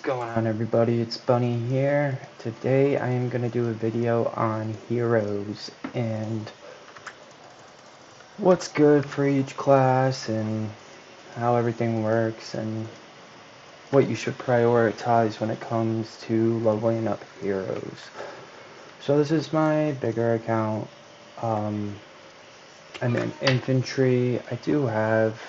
going on, everybody? It's Bunny here. Today I am going to do a video on heroes and what's good for each class and how everything works and what you should prioritize when it comes to leveling up heroes. So this is my bigger account. I'm in infantry. I do have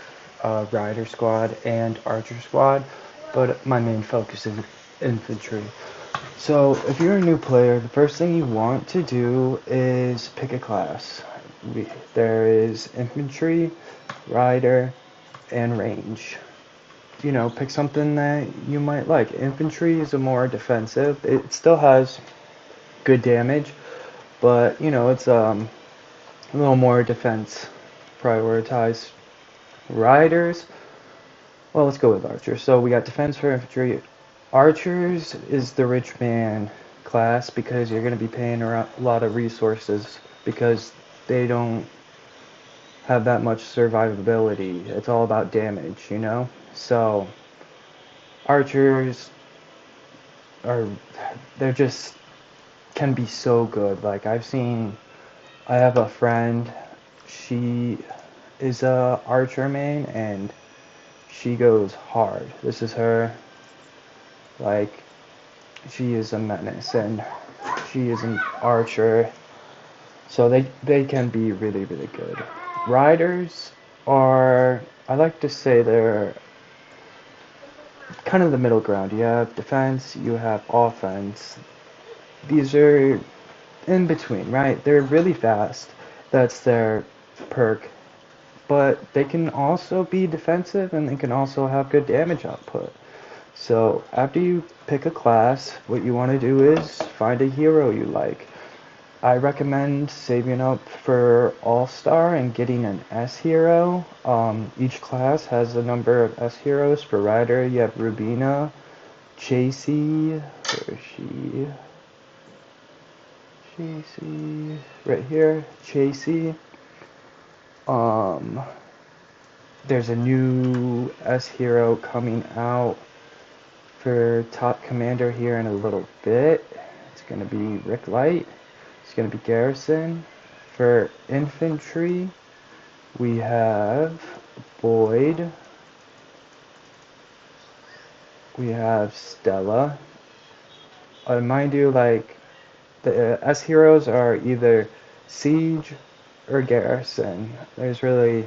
a rider squad and archer squad, but my main focus is infantry. So if you're a new player, the first thing you want to do is pick a class. There is infantry, rider, and range. Pick something that you might like. Infantry is a more defensive. It still has good damage, but it's a little more defense prioritized. Riders, well, let's go with archers. So we got defense for infantry. Archers is the rich man class because you're going to be paying a lot of resources because they don't have that much survivability. It's all about damage. So archers they're just can be so good. Like I have a friend, she is a archer main and she goes hard. This is her. Like, she is a menace and she is an archer, so they can be really, really good. Riders are, I like to say, they're kind of the middle ground. You have defense, you have offense. These are in between, right? They're really fast. That's their perk. But they can also be defensive and they can also have good damage output. So after you pick a class, what you want to do is find a hero you like. I recommend saving up for All-Star and getting an S hero. Each class has a number of S heroes. For Rider, you have Rubina, Chasey, where is she? Chasey, right here, Chasey. There's a new S hero coming out for top commander here in a little bit. It's going to be Rick Light. It's going to be Garrison. For infantry, we have Boyd. We have Stella. Mind you, like, the S heroes are either Siege or Garrison. There's really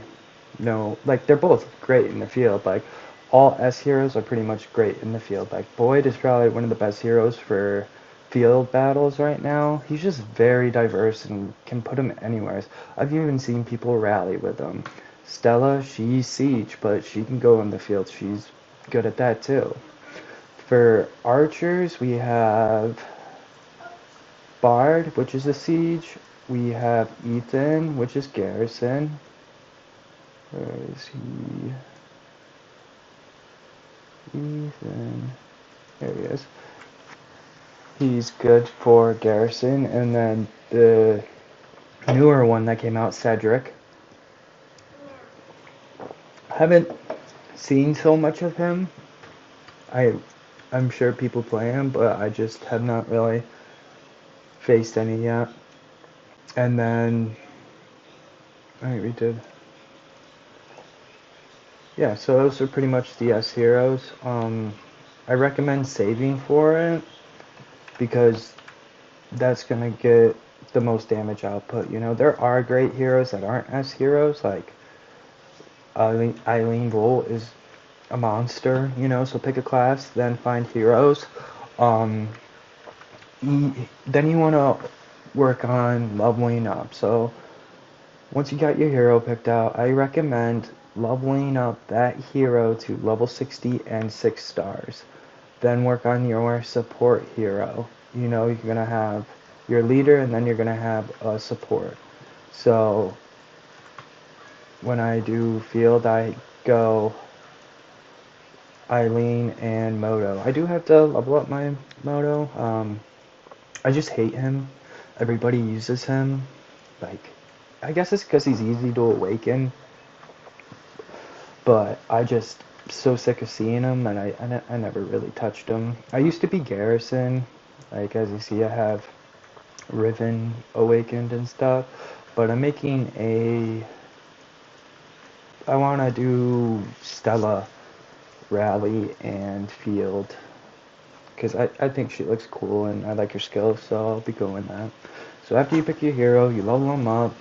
no, like, they're both great in the field. Like, all S heroes are pretty much great in the field. Like, Boyd is probably one of the best heroes for field battles right now. He's just very diverse and can put him anywhere. I've even seen people rally with him. Stella, she's Siege, but she can go in the field. She's good at that too. For archers, we have Bard, which is a Siege. We have Ethan, which is Garrison. Where is he? Ethan. There he is. He's good for Garrison. And then the newer one that came out, Cedric. I haven't seen so much of him. I'm sure people play him, but I just have not really faced any yet. And then, alright, we did. Yeah, so those are pretty much the S heroes. I recommend saving for it because that's gonna get the most damage output. There are great heroes that aren't S heroes, like Eileen Bull is a monster, so pick a class, then find heroes. Then you want to work on leveling up. So once you got your hero picked out, I recommend leveling up that hero to level 60 and 6 stars. Then work on your support hero. You're going to have your leader and then you're going to have a support. So when I do field, I go Eileen and Moto. I do have to level up my Moto. I just hate him. Everybody uses him. Like, I guess it's because he's easy to awaken. But I just so sick of seeing them, and I never really touched them. I used to be Garrison. Like, as you see, I have Riven awakened and stuff, but I'm making I want to do Stella, Rally, and Field, because I think she looks cool and I like her skills, so I'll be going that. So after you pick your hero, you level them up.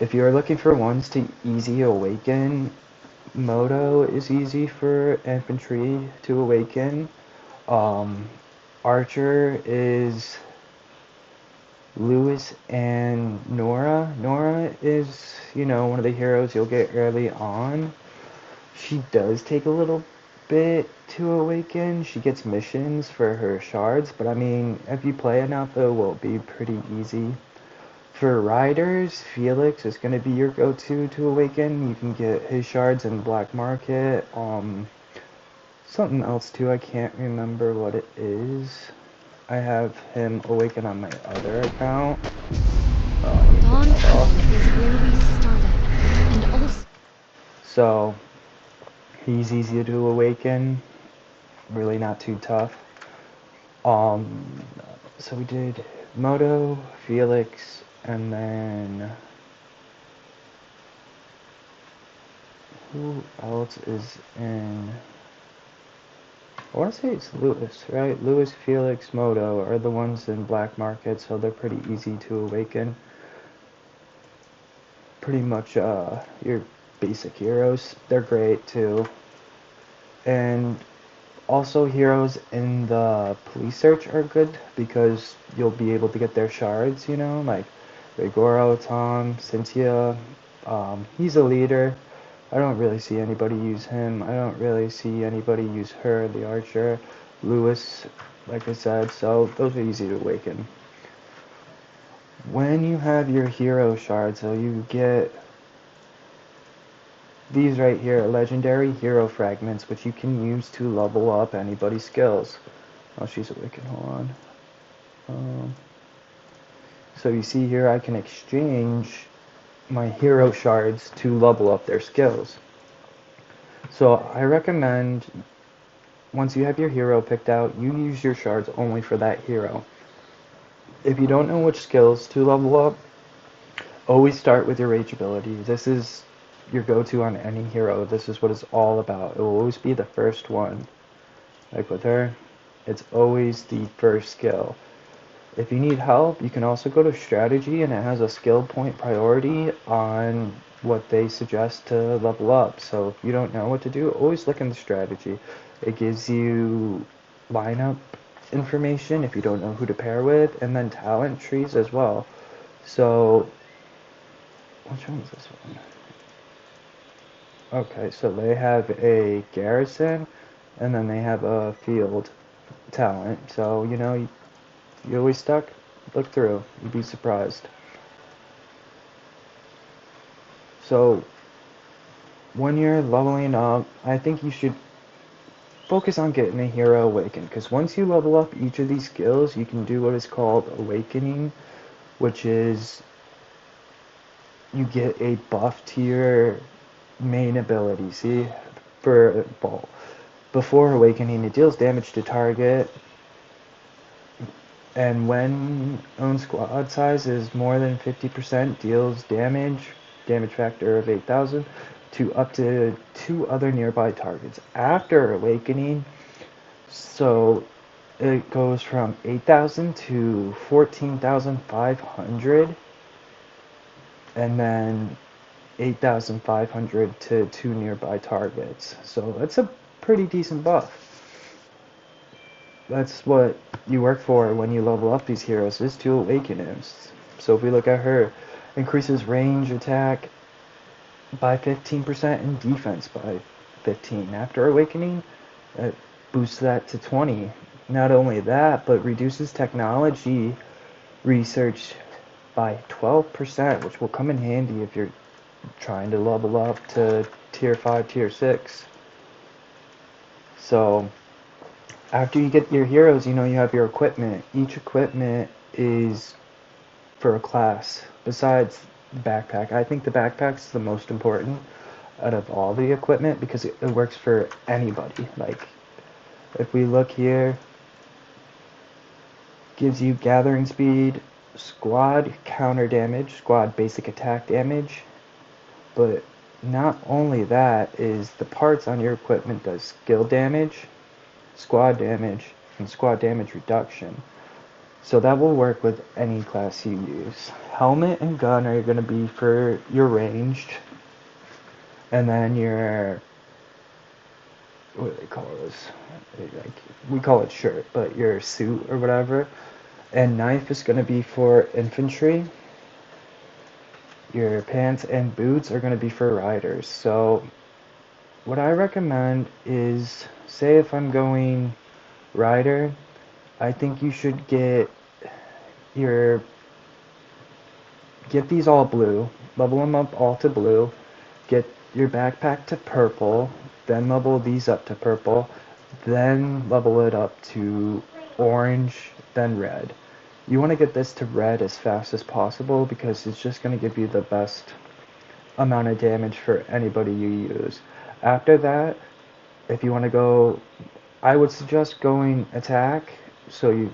If you're looking for ones to easy awaken, Moto is easy for infantry to awaken. Um, Archer is Lewis and Nora. Nora is, one of the heroes you'll get early on. She does take a little bit to awaken. She gets missions for her shards, but I mean, if you play enough, it will be pretty easy. For riders, Felix is going to be your go-to to awaken. You can get his shards in Black Market. Something else too, I can't remember what it is. I have him awaken on my other account. Dawn Hall is where we started, and also... So, he's easy to awaken. Really not too tough. So we did Moto, Felix, and then who else is in? I want to say it's Lewis, right? Lewis, Felix, Moto are the ones in Black Market, so they're pretty easy to awaken. Pretty much your basic heroes. They're great too. And also heroes in the police search are good because you'll be able to get their shards, like Rigoro, Tom, Cynthia. He's a leader. I don't really see anybody use him. I don't really see anybody use her, the archer. Lewis, like I said, so those are easy to awaken. When you have your hero shards, so you get these right here, legendary hero fragments, which you can use to level up anybody's skills. Oh, she's awakened, hold on. So you see here I can exchange my hero shards to level up their skills. So I recommend, once you have your hero picked out, you use your shards only for that hero. If you don't know which skills to level up, always start with your rage ability. This is your go-to on any hero. This is what it's all about. It will always be the first one. Like with her, it's always the first skill. If you need help, you can also go to strategy, and it has a skill point priority on what they suggest to level up. So if you don't know what to do, always look in the strategy. It gives you lineup information if you don't know who to pair with, and then talent trees as well. So which one is this one? Okay, so they have a garrison, and then they have a field talent. So, you always stuck? Look through. You'd be surprised. So, when you're leveling up, I think you should focus on getting a hero awakened, because once you level up each of these skills, you can do what is called awakening, which is you get a buff to your main ability. See, for before awakening, it deals damage to target, and when own squad size is more than 50%, deals damage factor of 8,000 to up to 2 other nearby targets. After awakening, so it goes from 8,000 to 14,500, and then 8,500 to 2 nearby targets. So that's a pretty decent buff. That's what you work for when you level up these heroes, is to awaken him. So if we look at her, increases range attack by 15% and defense by 15. After awakening, it boosts that to 20. Not only that, but reduces technology research by 12%, which will come in handy if you're trying to level up to tier 5, tier 6. So after you get your heroes, you have your equipment. Each equipment is for a class. Besides the backpack, I think the backpack's the most important. out of all the equipment because it works for anybody. Like, if we look here, gives you gathering speed, squad counter damage, squad basic attack damage, but not only that is the parts on your equipment does skill damage, squad damage, and squad damage reduction. So that will work with any class you use. Helmet and gun are going to be for your ranged, and then your, what do they call this? Like, we call it shirt, but your suit or whatever. And knife is going to be for infantry. Your pants and boots are going to be for riders. So what I recommend is, say if I'm going rider, I think you should get these all blue, level them up all to blue, get your backpack to purple, then level these up to purple, then level it up to orange, then red. You want to get this to red as fast as possible because it's just going to give you the best amount of damage for anybody you use. After that, if you want to go, I would suggest going attack. So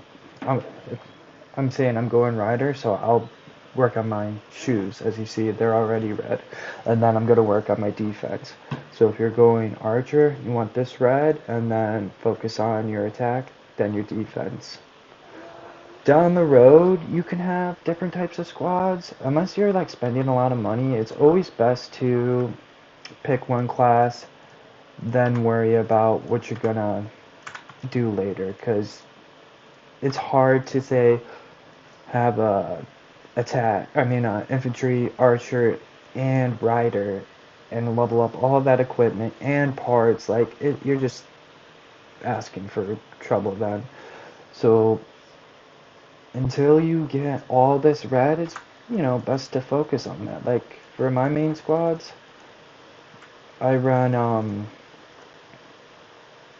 I'm saying I'm going rider, so I'll work on my shoes. As you see, they're already red, and then I'm going to work on my defense. So if you're going archer, you want this red, and then focus on your attack, then your defense. Down the road, you can have different types of squads. Unless you're like spending a lot of money, it's always best to pick one class, then worry about what you're gonna do later, because it's hard to say have a infantry, archer, and rider, and level up all of that equipment and parts. Like, you're just asking for trouble then. So until you get all this red, it's, best to focus on that. Like, for my main squads, I run,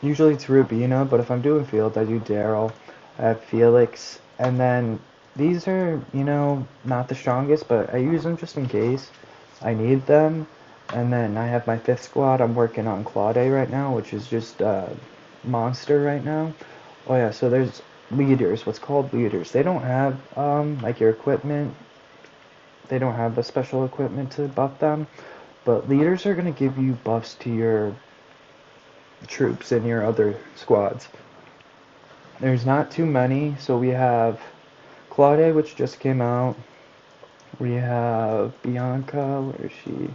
usually it's Rubina, but if I'm doing field, I do Daryl. I have Felix, and then these are, not the strongest, but I use them just in case I need them. And then I have my 5th squad. I'm working on Claude right now, which is just monster right now. Oh yeah, so there's leaders, what's called leaders. They don't have, like your equipment, they don't have the special equipment to buff them, but leaders are going to give you buffs to your troops in your other squads. There's not too many, so we have Claude, which just came out. We have Bianca, where is she?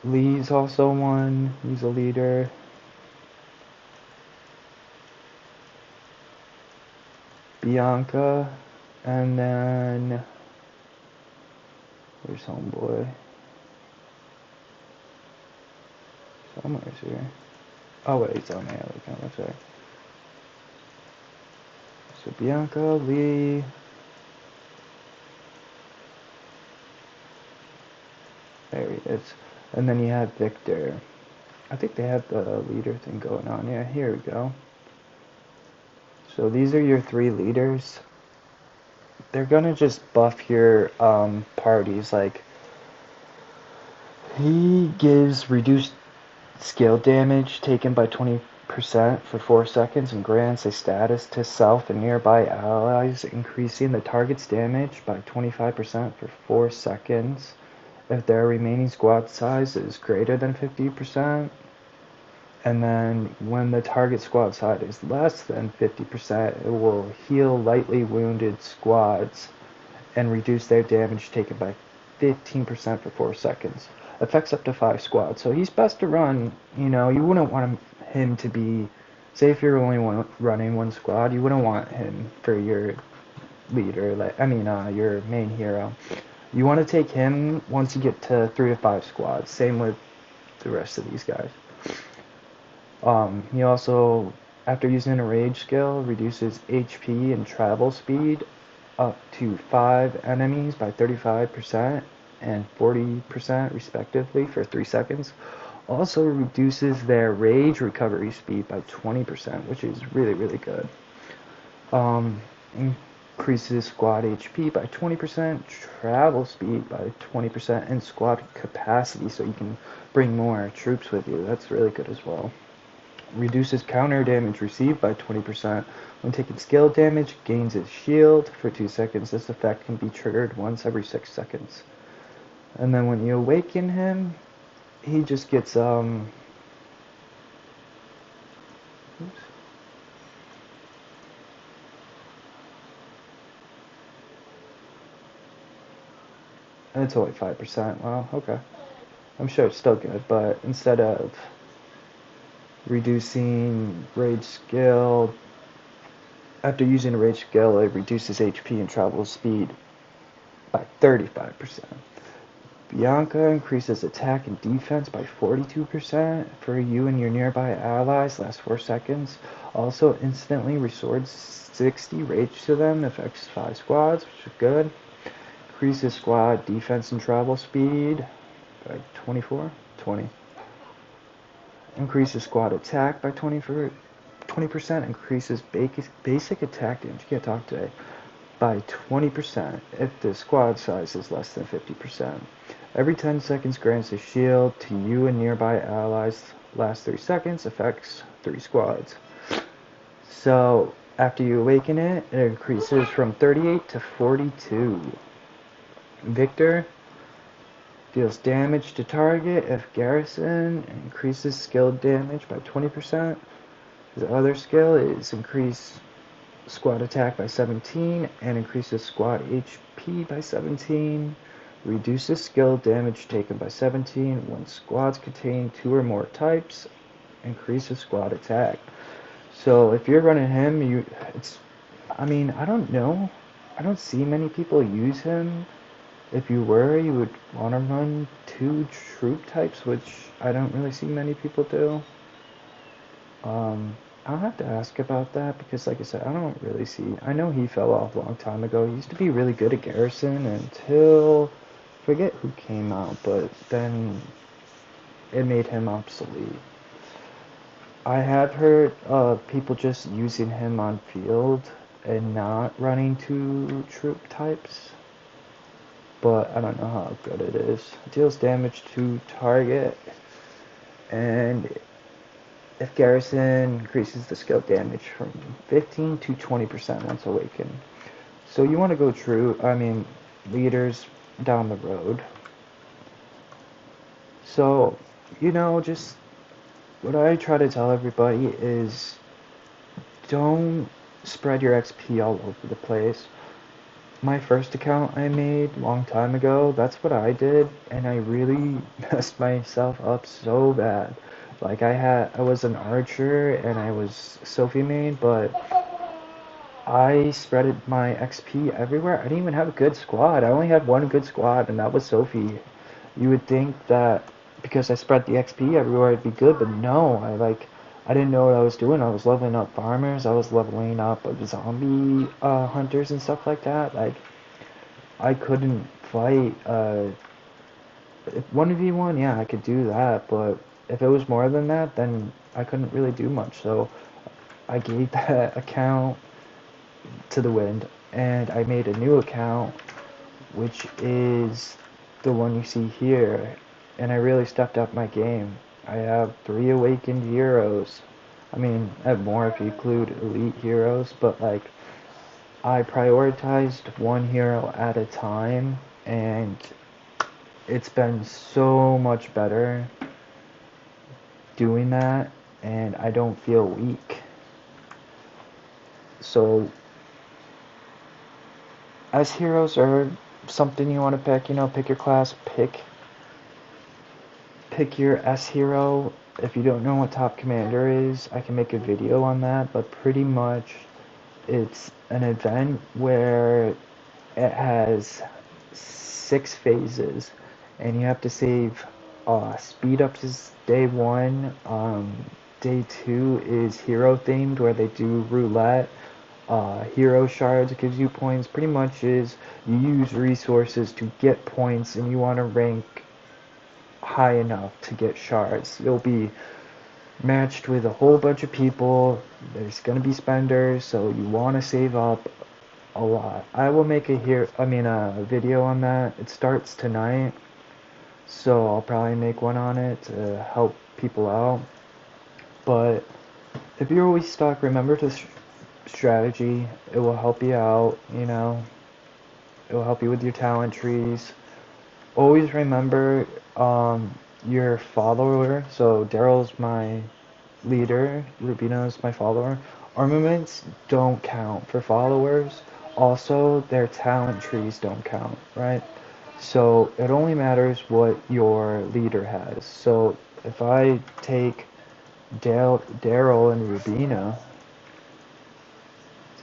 Lee's also one, he's a leader. Bianca, and then where's homeboy? Somewhere's here. Oh wait, he's on the other account, that's right. So Bianca, Lee, there he is. And then you have Victor. I think they have the leader thing going on. Yeah, here we go. So these are your 3 leaders. They're gonna just buff your parties. Like, he gives reduced skill damage taken by 20% for 4 seconds and grants a status to self and nearby allies, increasing the target's damage by 25% for 4 seconds if their remaining squad size is greater than 50%. And then when the target squad size is less than 50%, it will heal lightly wounded squads and reduce their damage taken by 15% for 4 seconds. Affects up to 5 squads. So he's best to run, you wouldn't want him to be, say if you're only running one squad, you wouldn't want him for your leader, your main hero. You want to take him once you get to 3 to 5 squads. Same with the rest of these guys. He also, after using a rage skill, reduces HP and travel speed up to 5 enemies by 35% and 40% respectively for 3 seconds. Also reduces their rage recovery speed by 20%, which is really, really good. increases squad HP by 20%, travel speed by 20%, and squad capacity, so you can bring more troops with you. That's really good as well. Reduces counter damage received by 20%. When taking skill damage, gains its shield for 2 seconds. This effect can be triggered once every 6 seconds. And then when you awaken him, he just gets, oops. And it's only 5%. Wow, okay. I'm sure it's still good, but instead of reducing rage skill, after using a rage skill, it reduces HP and travel speed by 35%. Bianca increases attack and defense by 42% for you and your nearby allies, lasts 4 seconds. Also instantly restores 60 rage to them, affects 5 squads, which is good. Increases squad defense and travel speed by 20. Increases squad attack by 20%. Increases basic attack damage, can't talk today, by 20% if the squad size is less than 50%. Every 10 seconds grants a shield to you and nearby allies, lasts 3 seconds, affects 3 squads. So after you awaken it, it increases from 38 to 42. Victor deals damage to target if garrison, increases skill damage by 20%. The other skill is increase squad attack by 17 and increases squad HP by 17. Reduces skill damage taken by 17 when squads contain 2 or more types. Increases squad attack. So if you're running him, I don't know. I don't see many people use him. If you were, you would want to run 2 troop types, which I don't really see many people do. I'll have to ask about that because, like I said, I don't really see. I know he fell off a long time ago. He used to be really good at Garrison until, forget who came out, but then it made him obsolete. I have heard people just using him on field and not running 2 troop types, but I don't know how good it is. It deals damage to target, and if garrison increases the skill damage from 15 to 20% once awakened. So you want to go leaders down the road. So, just what I try to tell everybody is don't spread your XP all over the place. My first account I made a long time ago, that's what I did, and I really messed myself up so bad. Like I was an archer and I was Sophie main, but I spreaded my XP everywhere. I didn't even have a good squad. I only had one good squad, and that was Sophie. You would think that because I spread the XP everywhere, it'd be good, but no. I didn't know what I was doing. I was leveling up farmers. I was leveling up zombie hunters and stuff like that. Like I couldn't fight. If 1v1, yeah, I could do that, but if it was more than that, then I couldn't really do much. So I gave that account to the wind, and I made a new account, which is the one you see here, and I really stepped up my game. I have 3 awakened heroes. I have more if you include elite heroes, but I prioritized one hero at a time, and it's been so much better doing that, and I don't feel weak. So as heroes are something you want to pick, pick your class, pick your S hero. If you don't know what Top Commander is, I can make a video on that, but pretty much it's an event where it has 6 phases, and you have to save speed up to day 1. Day 2 is hero themed, where they do roulette. Hero shards gives you points. Pretty much is you use resources to get points, and you want to rank high enough to get shards. You'll be matched with a whole bunch of people. There's going to be spenders, so you want to save up a lot. I will make a video on that. It starts tonight, so I'll probably make one on it to help people out. But if you're always stuck, remember to strategy. It will help you out, you know. It will help you with your talent trees. Always remember your follower. So Daryl's my leader, Rubino's my follower. Armaments don't count for followers. Also, their talent trees don't count, right? So it only matters what your leader has. So if I take Daryl and Rubina,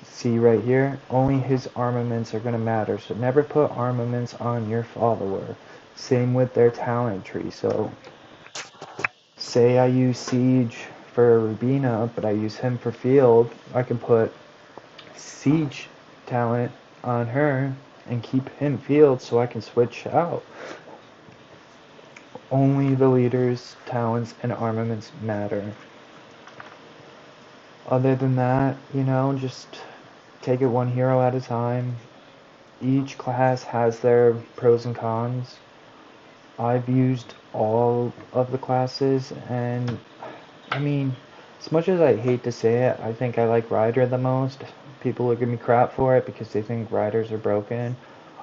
see right here, only his armaments are going to matter. So never put armaments on your follower. Same with their talent tree. So say I use Siege for Rubina, but I use him for field, I can put Siege talent on her and keep him field so I can switch out. Only the leader's talents and armaments matter. Other than that, you know, just take it one hero at a time. Each class has their pros and cons. I've used all of the classes, and I mean, as much as I hate to say it, I think I like Ryder the most. People will give me crap for it because they think Ryders are broken.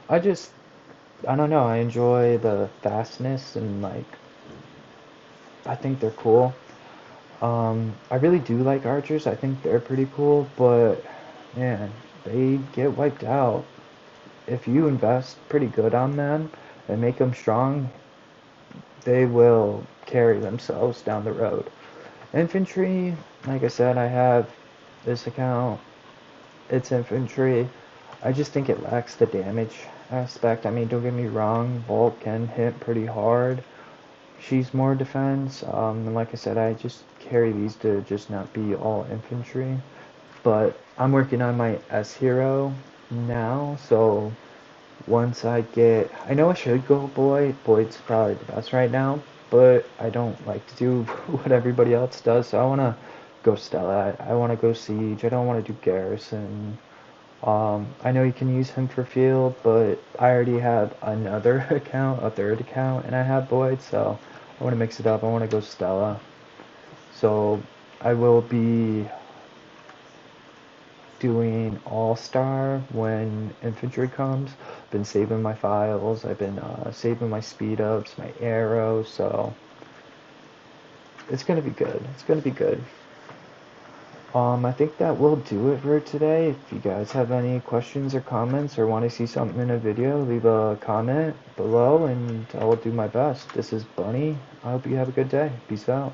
I don't know, I enjoy the fastness and like, I think they're cool. I really do like archers, I think they're pretty cool, but man, they get wiped out. If you invest pretty good on them and make them strong, they will carry themselves down the road. Infantry, like I said, I have this account. It's infantry. I just think it lacks the damage aspect. I mean, don't get me wrong, Volt can hit pretty hard. She's more defense. And like I said, I just carry these to just not be all infantry. But I'm working on my S hero now, so once I know I should go Boyd. Boyd's probably the best right now, but I don't like to do what everybody else does, so I want to go Stella. I want to go Siege. I don't want to do Garrison. I know you can use him for field, but I already have another account, a third account, and I have Boyd, so I want to mix it up. I want to go Stella. So I will be doing All-Star when infantry comes. Been saving my files. I've been saving my speed ups, my arrows, so it's gonna be good. It's gonna be good. I think that will do it for today. If you guys have any questions or comments or want to see something in a video, leave a comment below and I will do my best. This is Bunny. I hope you have a good day. Peace out.